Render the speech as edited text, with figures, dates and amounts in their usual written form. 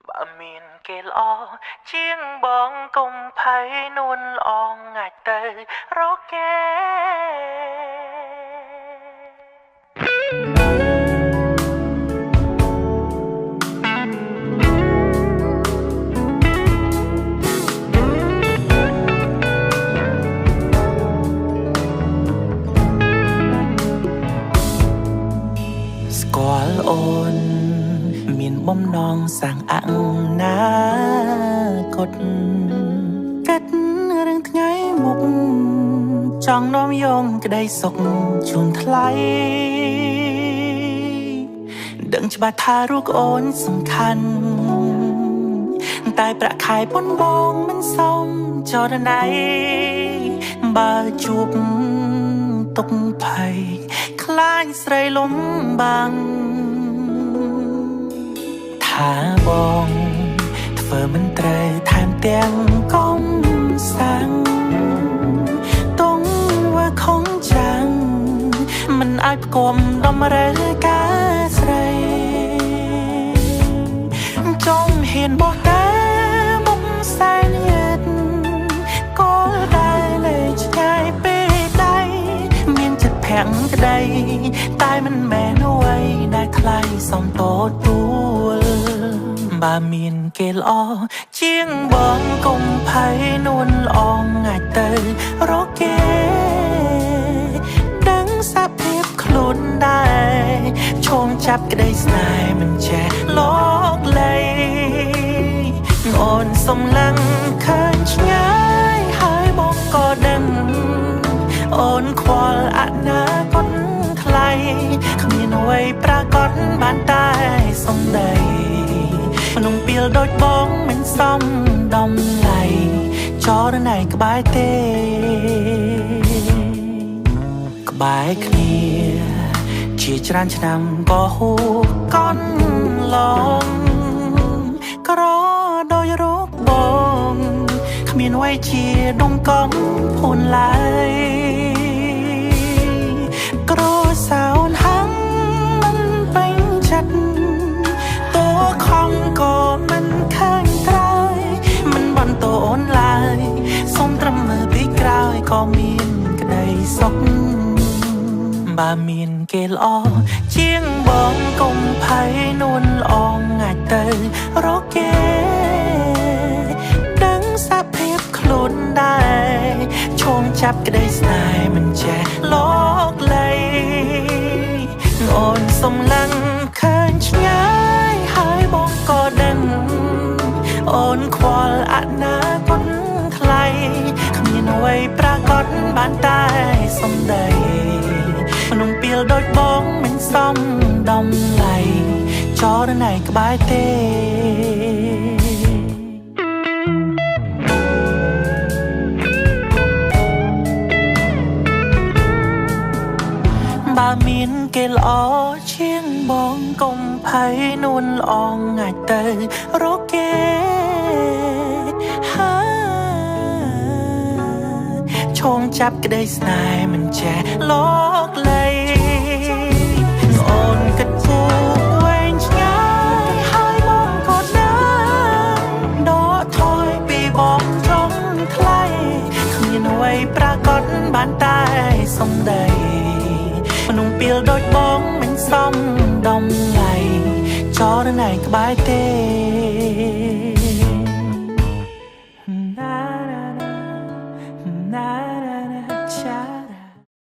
បើមានគេល្អជាងបងកុំភ័យនួនល្អងងាច់ទៅរកគេស្គាល់អូនមានបំណងសាងអនាគតគិតរឿងថ្ងៃមុខចង់នាំយកក្តីសុខជូនថ្លៃដឹងច្បាស់ថារូបអូនសំខាន់តែប្រាក់ខែប៉ុនបងមិនសមចរណៃបើជួបទុកភ័យខ្លាញ់ស្រីលំបាំងថាបងធ្វើមិនត្រូវថែមទាំងកុំសាំងតងว่าคงจังមិនអាចផ្គុំតម្រូវការស្រីចុំហ៊ានបោះតែមុខសែនយិតគោលដែលនៅឆ្ងាយពេកដៃមានចិត្តភាំងក្តីតែមិនមែនអ្វីដែលថ្លៃសំតទួលបើមានគេល្អជាងបងកុំភ័យនួនល្អងងាច់ទៅរកគេដឹងសាភាពខ្លួនដែរឈោងចាប់ក្តីស្នេហ៍មិនចេះលោកលៃអូនសំឡឹងឃើញឆ្ងាយហើយបងក៏ដឹងអូនខ្វល់អនាគតថ្លៃគ្មានអ្វីប្រកបបានតែសំដីក្នុងពេលដូចបងមិនសមដំឡៃចរណៃក្បែរទេក្បែរគ្នាជាច្រើនឆ្នាំក៏ហួកន់ឡងក្រដោយរូបបងគ្មានអ្វីជាដងកំភូនឡើយក្រសោនហាំងមិនពេញចិត្តតួខំក៏មិនឃើញត្រើយមិនបន្តអូនឡើយសុំត្រឹមមើលពីក្រោយក៏មានក្តីសុខបើមានគេល្អជាងបងកុំភ័យនួនល្អងងាច់ទៅរកគេដឹងសាភាពខ្លួនដែរឈោងចាប់ក្តីស្នេហ៍មិនចេះលោកលៃអូនសំឡឹងឃើញឆ្ងាយហើយបងក៏ដឹងអូនខ្វល់អនាគតថ្លៃគ្មានអ្វីប្រកបបានតែសំដីក្នុងពេលដូចបងមិនសមដំឡៃចរណៃក្បែរទេបើមានគេល្អជាងបងកុំភ័យនួនល្អងងាច់ទៅរកគេឈោងចាប់ក្តីស្នេហ៍មិនចេះលោកលៃអូនគិតគូរវែងឆ្ងាយហើយបងក៏ដឹងដកថយពីបងត្រង់ថ្លៃគ្មានអ្វីប្រកបបានតែសំដីក្នុងពេលដូចបងមិនសមដំឡៃចរណៃក្បែរទេណា